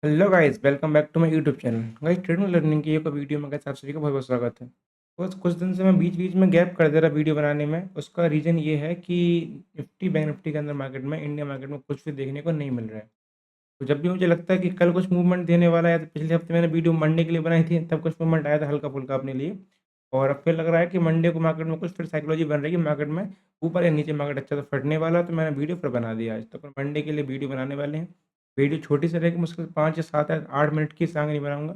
Hello guys, welcome back to my YouTube channel. Guys, trading learning की एक video में guys आप सभी का बहुत बहुत स्वागत है। बस कुछ दिन से मैं बीच बीच में गैप कर दे रहा वीडियो बनाने में। उसका रीज़न ये है कि निफ्टी बैंक निफ्टी के अंदर मार्केट में, इंडिया मार्केट में कुछ भी देखने को नहीं मिल रहा है। तो जब भी मुझे लगता है कि कल कुछ मूवमेंट देने वाला है, तो पिछले हफ्ते मैंने वीडियो मंडे के लिए बनाई थी, तब कुछ मूवमेंट आया था हल्का फुल्का अपने लिए। और अब फिर लग रहा है कि मंडे को मार्केट में कुछ फिर साइकोलॉजी बन रही है, मार्केट में ऊपर या नीचे मार्केट अच्छा तो फटने वाला है। तो मैंने वीडियो फिर बना दिया। आज तो अपन मंडे के लिए वीडियो बनाने वाले हैं। वीडियो छोटी सी रहेगी, मुश्किल 5 या 7 या 8 मिनट की, इससे आगे नहीं बनाऊँगा।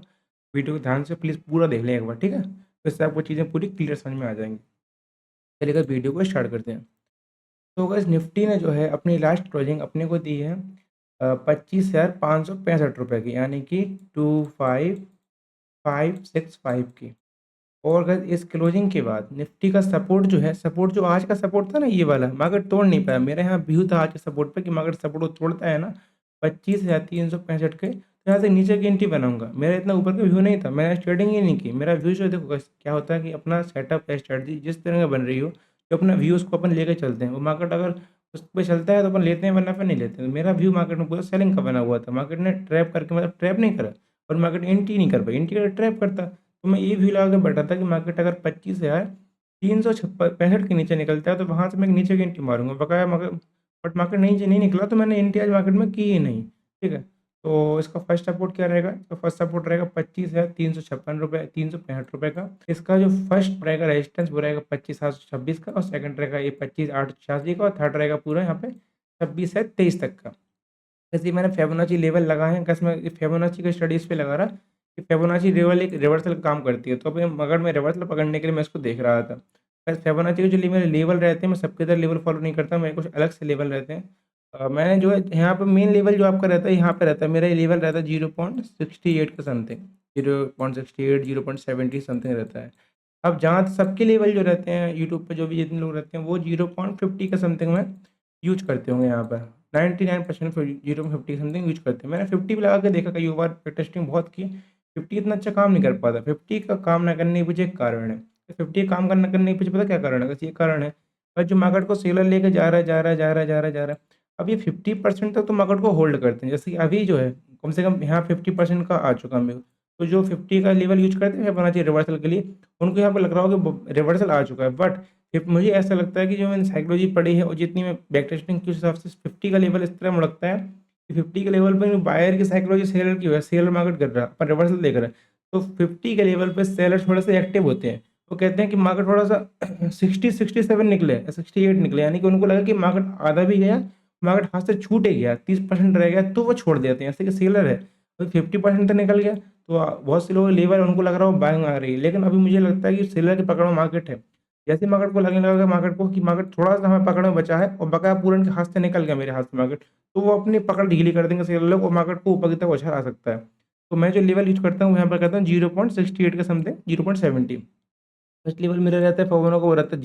वीडियो को ध्यान से प्लीज़ पूरा देख लें एक बार, ठीक है? तो इससे आपको चीज़ें पूरी क्लियर समझ में आ जाएँगी। चलिए गाइस, वीडियो को स्टार्ट करते हैं। तो गाइस, निफ्टी ने जो है अपनी लास्ट क्लोजिंग अपने को दी है 25,565 रुपये की, यानी कि 25,565 की। और गाइस, इस क्लोजिंग के बाद निफ्टी का सपोर्ट जो है, सपोर्ट जो आज का सपोर्ट था ना, ये वाला मार्केट तोड़ नहीं पाया। मेरे यहाँ व्यू था आज के सपोर्ट पे कि मार्केट सपोर्ट को तोड़ता है ना 25,365 के, तो यहाँ से नीचे की एंट्री बनाऊंगा। मेरा इतना ऊपर का व्यू नहीं था, मैंने ट्रेडिंग ही नहीं की। मेरा व्यू जो है, देखो guys, क्या होता है कि अपना सेटअप स्ट्रेटजी जिस तरह का बन रही हो, जो अपना व्यू उसको अपन लेके चलते हैं। वो मार्केट अगर उस पर चलता है तो अपन लेते हैं, वरना फिर नहीं लेते हैं। तो मेरा व्यू मार्केट में पूरा सेलिंग का बना हुआ था। मार्केट ने ट्रैप करके, मतलब ट्रैप नहीं करा, और मार्केट एंट्री नहीं कर पाई। एंट्री कर ट्रैप करता, तो मैं ये व्यू लगा के बैठा था कि मार्केट अगर 25,365 के नीचे निकलता है, तो वहाँ से मैं नीचे की एंट्री मारूंगा बकाया। मगर बट मार्केट नीचे नहीं निकला, तो मैंने एंट्री आज मार्केट में की ही नहीं। ठीक है, तो इसका फर्स्ट सपोर्ट क्या रहेगा? इसका फर्स्ट सपोर्ट रहेगा 25,356 रुपये, 365 रुपये का। इसका जो फर्स्ट रहेगा रेजिस्टेंस, वो रहेगा 25,726 का, और सेकंड रहेगा ये 25,886 का, और थर्ड रहेगा पूरा यहाँ पे 26,23 तक का। जैसे मैंने फिबोनाची लेवल लगाए हैं, कैसे मैं फिबोनाची के स्टडीज़ पे लगा रहा कि फिबोनाची लेवल एक रिवर्सल का काम करती है। तो अभी मगर मैं रिवर्सल पकड़ने के लिए मैं इसको देख रहा था। बस फिबोनाची के जो मेरे लेवल रहते हैं, मैं सबके इधर लेवल फॉलो नहीं करता, मेरे कुछ अलग से लेवल रहते हैं। मैंने जो है यहाँ पे मेन लेवल जो आपका रहता है, यहाँ पे रहता है मेरा ये लेवल रहता है 0.68 का समथिंग, 0.68, 0.70 समथिंग रहता है। अब जहाँ सबके लेवल जो रहते हैं यूट्यूब पे, जो भी जितने लोग रहते हैं, वो 0.50 का समथिंग में यूज करते होंगे यहाँ पर। 99% फिर 0.50 समथिंग यूज करते हैं। मैंने 50 भी लगा के देखा कई बार, टेस्टिंग बहुत की। 50 इतना अच्छा काम नहीं कर पाता। 50 का काम ना करने के पीछे एक कारण है। 50 काम करना करने के पीछे पता क्या कारण है? बस ये कारण है, बस जो मार्केट को सेलर लेके जा रहा है, जा रहा है, जा रहा है, जा रहा है, जा रहा है। अब ये 50% तक तो मार्केट को होल्ड करते हैं। जैसे कि अभी जो है, कम से कम यहाँ 50% का आ चुका है। तो जो 50 का लेवल यूज करते हैं फिबोनाची रिवर्सल के लिए, उनको यहाँ पे लग रहा होगा कि रिवर्सल आ चुका है। बट फिर मुझे ऐसा लगता है कि जो मैंने साइकोलॉजी पढ़ी है और जितनी मैं बैक टेस्टिंग के हिसाब से, 50 का लेवल इस तरह मुझे लगता है कि 50 के लेवल पर बायर की साइकोलॉजी सेलर की है, सेलर मार्केट कर रहा है पर रिवर्सल देख रहा है। तो 50 के लेवल पे सेलर थोड़े से एक्टिव होते हैं। वो कहते हैं कि मार्केट थोड़ा सा 60-67 निकले, 68 निकले, यानी कि उनको लगा कि मार्केट आधा भी गया, मार्केट हाथ से छूट ही गया, 30% रह गया, तो वो छोड़ देते हैं। ऐसे कि सेलर है तो 50% तो निकल गया, तो बहुत से लोग लेबर उनको लग रहा हो बाइंग आ रही है। लेकिन अभी मुझे लगता है कि सेलर की पकड़ में मार्केट है। जैसे मार्केट को लगने लगा मार्केट को कि मार्केट थोड़ा सा हमें पकड़ में बचा है और बकाया पूरा इनके हाथ से निकल गया, मेरे हाथ से मार्केट, तो वो अपनी पकड़ ढीली कर देंगे सेलर लोग, और मार्केट को ऊपर की तरफ उछाल आ सकता है। तो मैं जो लेवल यूज करता हूँ यहाँ पर करता हूँ 0.68 का समथिंग, 0.70। फर्स्ट लेवल मेरा रहता है फॉर्मूला को, वो रहता है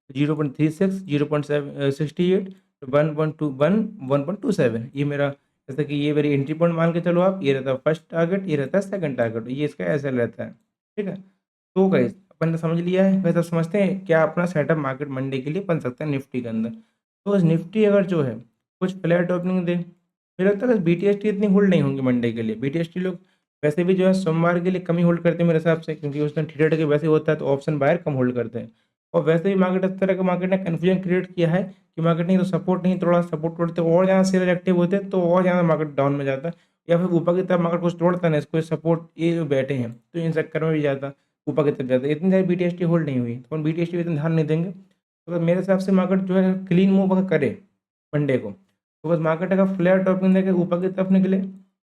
0.36, 0.68, 1.21, 1.27। ये मेरा, जैसे कि ये मेरी एंट्री पॉइंट मान के चलो आप। ये रहता है फर्स्ट टारगेट, ये रहता है सेकंड टारगेट, ये इसका ऐसा रहता है। ठीक है, तो गाइस अपन ने समझ लिया है। वैसे समझते हैं क्या अपना सेटअप मार्केट मंडे के लिए बन सकता है निफ्टी के अंदर। तो निफ्टी अगर जो है कुछ फ्लैट ओपनिंग दे, मुझे लगता है BTST इतनी होल्ड नहीं होंगी मंडे के लिए। BTST लोग वैसे भी जो है सोमवार के लिए कम ही होल्ड करते हैं मेरे हिसाब से, क्योंकि उस दिन थीटा के वैसे होता है, तो ऑप्शन बायर कम होल्ड करते हैं। और वैसे भी मार्केट इस तरह का मार्केट ने कन्फ्यूजन क्रिएट किया है कि मार्केट नहीं तो सपोर्ट नहीं तोड़ा, सपोर्ट तोड़ते और ज़्यादा शेयर एक्टिव होते हैं, तो और ज़्यादा मार्केट डाउन में जाता है। या फिर ऊपर की तरफ मार्केट कुछ तोड़ता नहीं, इसको सपोर्ट ये जो बैठे हैं, तो इन चक्कर में भी जाता ऊपर की तरफ जाता है। इतनी ज़्यादा BTST होल्ड नहीं हुई, तो BTST पे इतना ध्यान नहीं देंगे। तो अगर मेरे हिसाब से मार्केट जो है क्लीन मूव अगर करे मंडे को, तो बस मार्केट अगर फ्लैट ओपनिंग देके ऊपर की तरफ निकले,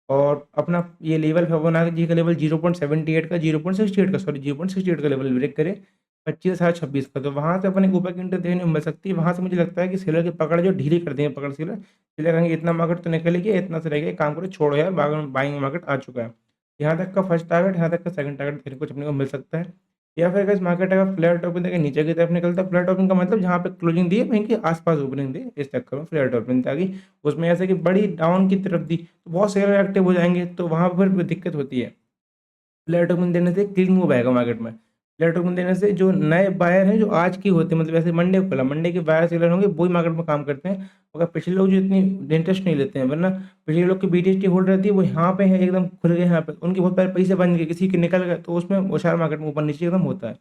और अपना ये लेवल फिबोनाची का लेवल 0.78 का, 0.68 का, सॉरी 0.68 का लेवल ब्रेक करे 25,726 का, तो वहाँ से अपने ऊपर की एंट्री देखने को मिल सकती है। वहाँ से मुझे लगता है कि सेलर की पकड़ जो ढीली कर देंगे, पकड़ सेलर कहेंगे इतना मार्केट तो निकल गया, इतना से रह गया, काम करो, छोड़ो यार, बाइंग मार्केट आ चुका है। यहाँ तक का फर्स्ट टारगेट, यहाँ तक का सेकंड टारगेट देखने को अपने को मिल सकता है। या फिर अगर मार्केट अगर फ्लैट ओपनिंग देके नीचे की तरफ निकलता है, फ्लैट ओपनिंग का मतलब जहाँ पे क्लोजिंग दी है वहीं के आसपास ओपनिंग दी, इस चक्कर में फ्लैट ओपनिंग ताकि उसमें ऐसे कि बड़ी डाउन की तरफ दी तो बहुत शेयर एक्टिव हो जाएंगे, तो वहाँ पर दिक्कत होती है। फ्लैट ओपनिंग देने से क्लीन मूव आएगा मार्केट में। फ्लैट टोकन देने से जो नए बायर हैं, जो आज की होते हैं, मतलब ऐसे मंडे को खोला, मंडे के बायर सेलर होंगे, वही मार्केट में काम करते हैं। मगर पिछले लोग जो इतनी इंटरेस्ट नहीं लेते हैं, वरना पिछले लोग की बीटीएसटी होल्ड रहती है, वो यहाँ पे है एकदम खुल गए, यहाँ पे उनके बहुत सारे पैसे बन गए, किसी के निकल गए, तो उसमें वो शेयर मार्केट में ऊपर नीचे एकदम होता है।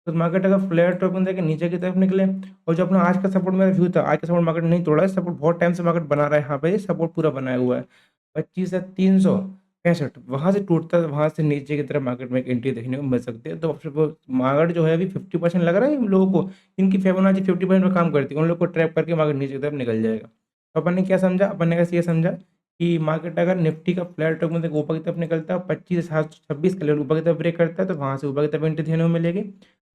तो मार्केट अगर फ्लैट टोकन देके नीचे की तरफ निकले, और जो अपना आज का सपोर्ट मेरा व्यू था, आज का सपोर्ट मार्केट नहीं तोड़ा है, सपोर्ट बहुत टाइम से मार्केट बना रहा है, यहाँ पे सपोर्ट पूरा बनाया हुआ है 25,365, वहां से टूटता है, वहां से नीचे की तरफ मार्केट में एक एंट्री देखने को मिल सकती है। तो अब सिर्फ मार्केट जो है अभी 50% लग रहा है इन लोगों को, इनकी फिबोनाची 50% में काम करती है, उन लोग को ट्रैप करके मार्केट नीचे की तरफ निकल जाएगा। तो अपन ने क्या समझा, अपन ने कैसे ये समझा कि मार्केट अगर निफ्टी का फ्लैट टोकन देके ऊपर की तरफ निकलता है, 25,726 के लेवल ऊपर की तरफ ब्रेक करता है, तो वहां से ऊपर की तरफ एंट्री देखने को मिलेगी।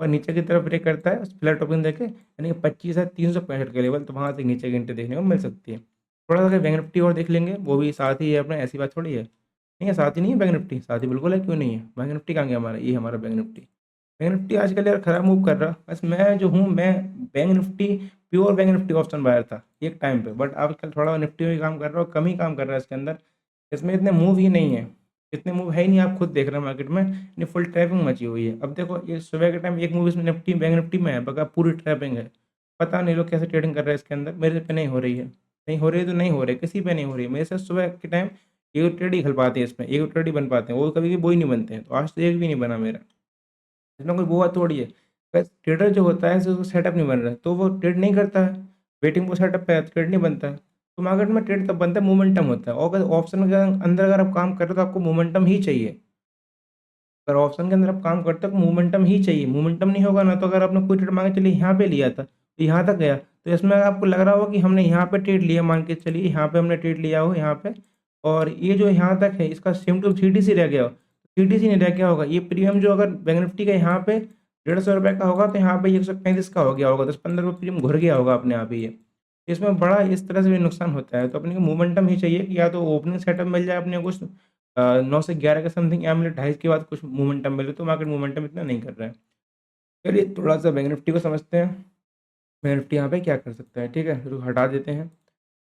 और नीचे की तरफ ब्रेक करता है फ्लैट ओपन देके, यानी कि 25,365 के लेवल, तो वहाँ से नीचे की एंट्री देखने को मिल सकती है। थोड़ा सा अगर बैंक निफ्टी और देख लेंगे, वो भी साथ ही है अपने, ऐसी बात थोड़ी है। नहीं है, साथ ही नहीं है बैंक निफ्टी, साथ ही बिल्कुल है, क्यों नहीं है। बैंक निफ्टी कहाँ गया हमारा, ये हमारा बैंक निफ्टी। बैंक निफ्टी आजकल यार खराब मूव कर रहा, बस मैं जो हूँ, मैं bank Nifty, pure bank Nifty option buyer था एक टाइम पे, बट आजकल थोड़ा निफ्टी में काम कर रहा हूँ, कम ही काम कर रहा है इसके अंदर। इसमें इतने मूव ही नहीं है, इतने मूव है ही नहीं, आप खुद देख रहे हैं मार्केट में, नहीं फुल ट्रैपिंग मची हुई है। अब देखो ये सुबह के टाइम एक मूव इसमें निफ्टी बैंक निफ्टी में है, बगा पूरी ट्रैपिंग है। पता नहीं लोग कैसे ट्रेडिंग कर रहे हैं इसके अंदर, मेरे पे नहीं हो रही है, नहीं हो रही है तो नहीं हो रही, किसी पे नहीं हो रही है मेरे से। सुबह के टाइम एक ट्रेड ही खल पाते हैं इसमें, एक ट्रेड ही बन पाते हैं, वो कभी भी वो ही नहीं बनते हैं, तो आज तो एक भी नहीं बना मेरा। इसमें कोई वो थोड़ी है, बस ट्रेडर जो होता है जो सेटअप नहीं बन रहा है, तो वो ट्रेड नहीं करता है, वेटिंग वो सेटअप पे है, ट्रेड नहीं बनता है। तो मार्केट में ट्रेड तब बनता है, मोमेंटम होता है, और अगर ऑप्शन के अंदर अगर आप काम कर रहे हो तो आपको मोमेंटम ही चाहिए। अगर ऑप्शन के अंदर आप काम करते हो, मोमेंटम ही चाहिए, मोमेंटम नहीं होगा ना, तो अगर आपने कोई ट्रेड मांगे चलिए यहाँ पे लिया था, तो यहाँ तक गया, तो इसमें आपको लग रहा होगा कि हमने यहाँ पे ट्रेड लिया, मान के चलिए यहाँ पे हमने ट्रेड लिया हो यहाँ पे, और ये जो यहाँ तक है इसका सेम टू सीटीसी रह गया हो, सीटीसी नहीं रह गया होगा, ये प्रीमियम जो अगर बैंक निफ्टी का यहाँ पे 150 रुपये का होगा, तो यहाँ पे 135 का हो गया होगा, 10-15 रुपये प्रीमियम घुर गया होगा अपने आप ही ये। इसमें बड़ा इस तरह से भी नुकसान होता है, तो अपने को मोमेंटम ही चाहिए कि या तो ओपनिंग सेटअप मिल जाए अपने कुछ 9 से 11 के समथिंग, या मिले 2:30 के बाद कुछ मोमेंटम मिले, तो मार्केट मोमेंटम इतना नहीं कर रहा है। चलिए थोड़ा सा बैंक निफ्टी को समझते हैं, बैंक निफ्टी यहाँ पे क्या कर सकता है, ठीक है, तो हटा देते हैं।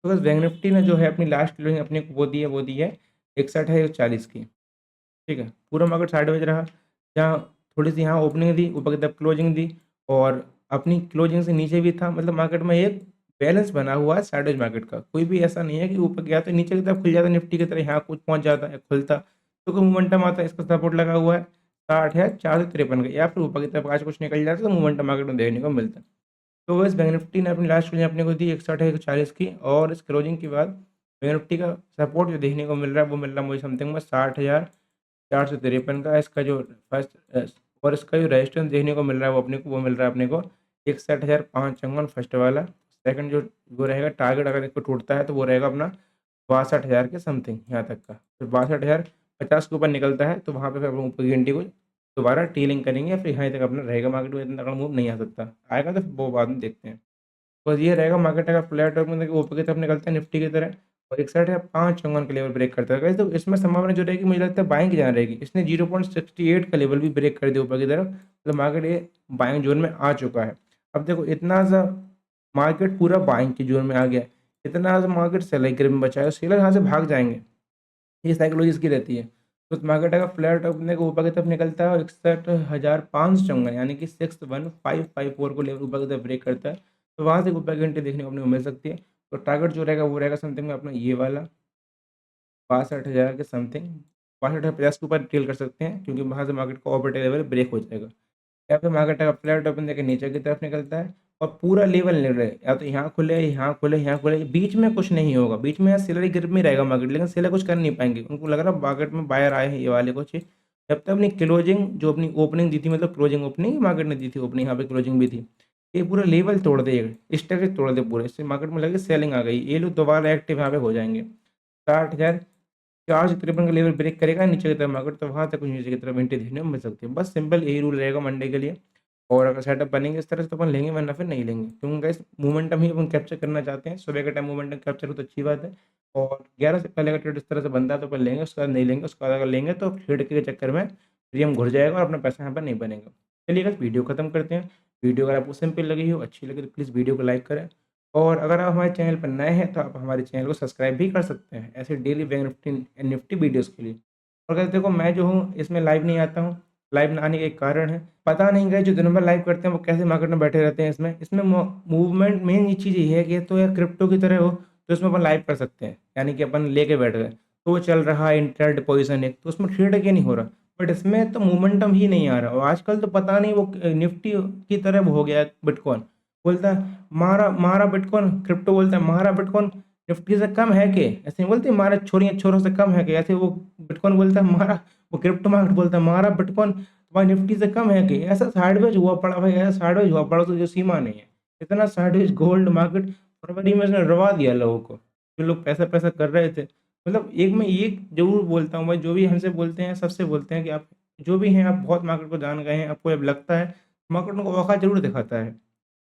तो बस बैंक निफ्टी ने जो है अपनी लास्ट क्लोजिंग अपने को वो दी है 61 है 40 की, ठीक है। पूरा मार्केट साइडवेज रहा, जहाँ थोड़ी सी यहाँ ओपनिंग दी, ऊपर की तरफ क्लोजिंग दी, और अपनी क्लोजिंग से नीचे भी था, मतलब मार्केट में एक बैलेंस बना हुआ है साइडवेज मार्केट का। कोई भी ऐसा नहीं है कि ऊपर गया तो नीचे की तरफ खुल जाता निफ्टी की तरह, यहाँ कुछ पहुँच जाता है खुलता, तो कोई मोमेंटम आता है। इसका सपोर्ट लगा हुआ है 60,453 का, या फिर ऊपर की तरफ आज कुछ निकल जाता है, तो मोमेंटम मार्केट में देखने को मिलता है। तो बस बैंक निफ्टी ने अपनी लास्ट क्लोजिंग अपने को दी 61 है 140 की, और इस क्लोजिंग के बाद बैंक निफ्टी का सपोर्ट जो देखने को मिल रहा है, वो मिल रहा है मुझे समथिंग में 60,453 का। इसका जो फर्स्ट और इसका जो रेजिस्टेंस देखने को मिल रहा है, वो मिल रहा है अपने को 61,555 फर्स्ट वाला। सेकंड जो वो रहेगा टारगेट, अगर इसको टूटता है तो वो रहेगा अपना 62,000 के समथिंग यहाँ तक का। फिर 62,050 के ऊपर निकलता है, तो वहाँ पे फिर अपन ऊपर की घंटी को दोबारा टीलिंग करेंगे, फिर यहाँ तक अपना रहेगा। मार्केट में इतना तगड़ा मूव नहीं आ सकता, आएगा तो फिर वो बाद में देखते हैं। बस ये रहेगा, मार्केट अगर फ्लैट और मतलब ऊपर की तरफ निकलता है निफ्टी की तरह, और 61,555 के लेवल ब्रेक करता है guys, तो इसमें संभावना जो रहेगी मुझे लगता है बाइंग की जाना रहेगी। इसने 0.68 का लेवल भी ब्रेक कर दिया ऊपर की तरफ, मतलब मार्केट ये बाइंग जोन में आ चुका है। अब देखो इतना सा मार्केट पूरा बाइंग के जोन में आ गया, इतना सा मार्केट सेलर ग्रिप में बचा है, सेलर यहाँ से भाग जाएंगे, ये साइकोलॉजी इसकी रहती है। तो मार्केट अगर फ्लैट अपने को ऊपर की तरफ निकलता है और 61,555 यानी कि 61,554 को लेवल ऊपर की तरफ ब्रेक करता है, तो वहाँ से ऊपर की घंटे देखने को अपने को मिल सकती है। तो टारगेट जो रहेगा वो रहेगा समथिंग में अपना ये वाला 62,000 के समथिंग, 62,050 के ऊपर ट्रेल कर सकते हैं, क्योंकि वहाँ से मार्केट का ऑपरेटिव लेवल ब्रेक हो जाएगा। या फिर मार्केट अगर फ्लैट ओपन देकर नीचे की तरफ निकलता है और पूरा लेवल ले रहे, या तो यहाँ खुले यहाँ खुले यहाँ खुले, बीच में कुछ नहीं होगा, बीच में सेलर ग्रिप में रहेगा मार्केट, लेकिन सेलर कुछ कर नहीं पाएंगे, उनको लग रहा है मार्केट में बायर आए हैं ये वाले कुछ। जब तक अपनी क्लोजिंग जो अपनी ओपनिंग दी थी, मतलब क्लोजिंग ओपनिंग मार्केट ने दी थी, ओपनिंग यहाँ पे क्लोजिंग भी थी, ये पूरा लेवल तोड़ दे, इस टाइप से तोड़ दे पूरे, इससे मार्केट में लगे सेलिंग आ गई, ये लोग दोबारा एक्टिव यहाँ पे हो जाएंगे। 60,453 का लेवल ब्रेक करेगा नीचे की तरफ मार्केट, तो वहाँ तक कुछ नीचे की तरफ एंट्री देखने को मिल सकती है। बस सिंपल यही रूल रहेगा मंडे के लिए, और अगर सेटअप बनेंगे इस तरह से तो अपन लेंगे, वरना फिर नहीं लेंगे, क्योंकि गाइस मोमेंटम ही अपन कैप्चर करना चाहते हैं। सुबह के टाइम मोमेंटम कैप्चर हो तो अच्छी बात है, और 11 से पहले अगर ट्रेड इस तरह से बनता है तो अपन लेंगे, उसके बाद नहीं लेंगे, उसके बाद अगर लेंगे तो ट्रेड के चक्कर में प्रीमियम घुर जाएगा और अपना पैसा यहाँ पर नहीं बनेगा। चलिए गाइस वीडियो खत्म करते हैं। वीडियो अगर आपको सिंपल लगी हो, अच्छी लगी, तो प्लीज़ वीडियो को लाइक करें, और अगर आप हमारे चैनल पर नए हैं तो आप हमारे चैनल को सब्सक्राइब भी कर सकते हैं ऐसे daily bank Nifty Nifty videos के लिए। और अगर देखो मैं जो हूँ इसमें लाइव नहीं आता हूँ, लाइव ना आने का एक कारण है। पता नहीं गाइस जो दिन भर लाइव करते हैं वो कैसे मार्केट में बैठे रहते हैं इसमें। इसमें मूवमेंट मेन ये चीज़ ये है कि तो यार क्रिप्टो की तरह हो तो इसमें अपन लाइव कर सकते हैं। यानी कि अपन लेके बैठ गए, तो वो चल रहा है इंट्राडे पोज़ीशन एक, तो उसमें ट्रेड क्या नहीं हो रहा। बट इसमें तो मोमेंटम ही नहीं आ रहा और आजकल तो पता नहीं वो निफ्टी की तरह वो हो गया है बिटकॉइन। बोलता है मारा मारा बिटकॉइन, क्रिप्टो बोलता है मारा बिटकॉइन निफ्टी से कम है के? ऐसे नहीं बोलते मारा छोरियाँ छोरों से कम है के? ऐसे वो बिटकॉइन बोलता है मारा, वो क्रिप्टो मार्केट बोलता है मारा बिटकॉइन तुम्हारी निफ्टी से कम है के? ऐसा साइडवेज हुआ पड़ा भाई, ऐसा साइडवेज हुआ पड़ा तो जो सीमा नहीं है। इतना साइडवेज गोल्ड मार्केट फरवरी में इसने रवा दिया लोगों को, जो लोग पैसा-पैसा कर रहे थे। मतलब एक मैं ये ज़रूर बोलता हूँ भाई, जो भी हमसे बोलते हैं, सबसे बोलते हैं कि आप जो भी हैं, आप बहुत मार्केट को जान गए हैं, आपको अब लगता है मार्केट उनको औकात ज़रूर दिखाता है।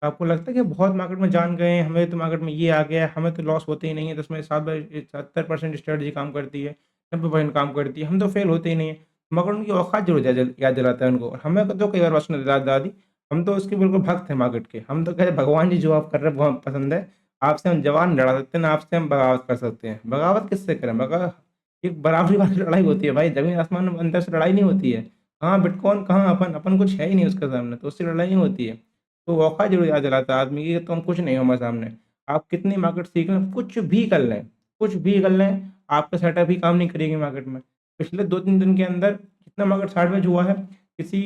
आपको लगता है कि बहुत मार्केट में जान गए हैं, हमें तो मार्केट में ये आ गया है, हमें तो लॉस होते ही नहीं है, तो उसमें 70% स्ट्रैटेजी काम करती है, 90% काम करती है, हम तो फेल होते ही नहीं है। मगर उनकी औकात ज़रूर याद दिलाता है उनको। और हमें तो कई बार उसने याद दिला दी, हम तो उसके बिल्कुल भक्त हैं मार्केट के। हम तो कहते हैं भगवान जी जो आप कर रहे हैं वो हमें पसंद है। आपसे हम जवान लड़ा सकते हैं, ना आपसे हम बगावत कर सकते हैं। बगावत किससे करें? एक बराबरी वाली लड़ाई होती है भाई, ज़मीन-आसमान में अंदर से लड़ाई नहीं होती है। कहाँ बिटकॉइन, कहाँ अपन, अपन कुछ है ही नहीं उसके सामने, तो उससे लड़ाई नहीं होती है। तो औकात ज़रूर याद दिलाता है आदमी की कि तुम कुछ नहीं हो हमारे सामने। आप कितनी मार्केट सीख लें, कुछ भी कर लें, आपका सेटअप ही काम नहीं करेगी मार्केट में। पिछले 2-3 दिन के अंदर जितना मार्केट साइडवेज हुआ है, किसी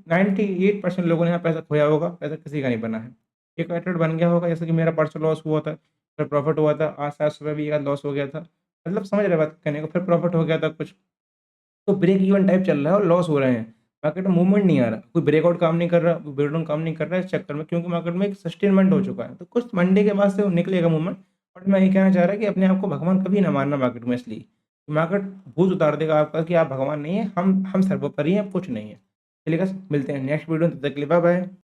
98% लोगों ने यहाँ पैसा खोया होगा, पैसा किसी का नहीं बना है। एक मेथड बन गया होगा जैसे कि मेरा परसों लॉस हुआ था, फिर प्रॉफ़िट हुआ था, आज शायद सुबह भी एक आध लॉस हो गया था। मतलब समझ रहे हैं बात कहने को, फिर प्रॉफ़िट हो गया था कुछ। तो ब्रेक इवन टाइप चल रहा है और लॉस हो रहे हैं। मार्केट में मूवमेंट नहीं आ रहा, कोई ब्रेकआउट काम नहीं कर रहा, कोई ब्रेकडाउन काम नहीं कर रहा है इस चक्कर में, क्योंकि मार्केट में एक सस्टेनमेंट हो चुका है। तो कुछ मंडे के बाद से वो निकलेगा मूवमेंट। और मैं ये कहना चाह रहा कि अपने आप को भगवान कभी ना मानना मार्केट में इसलिए। मार्केट भूत उतार देगा आपका कि आप भगवान नहीं हैं, हम सर्वोपरि हैं, कुछ नहीं है। चलिए गाइस मिलते हैं नेक्स्ट वीडियो में, तब तक के लिए बाय बाय।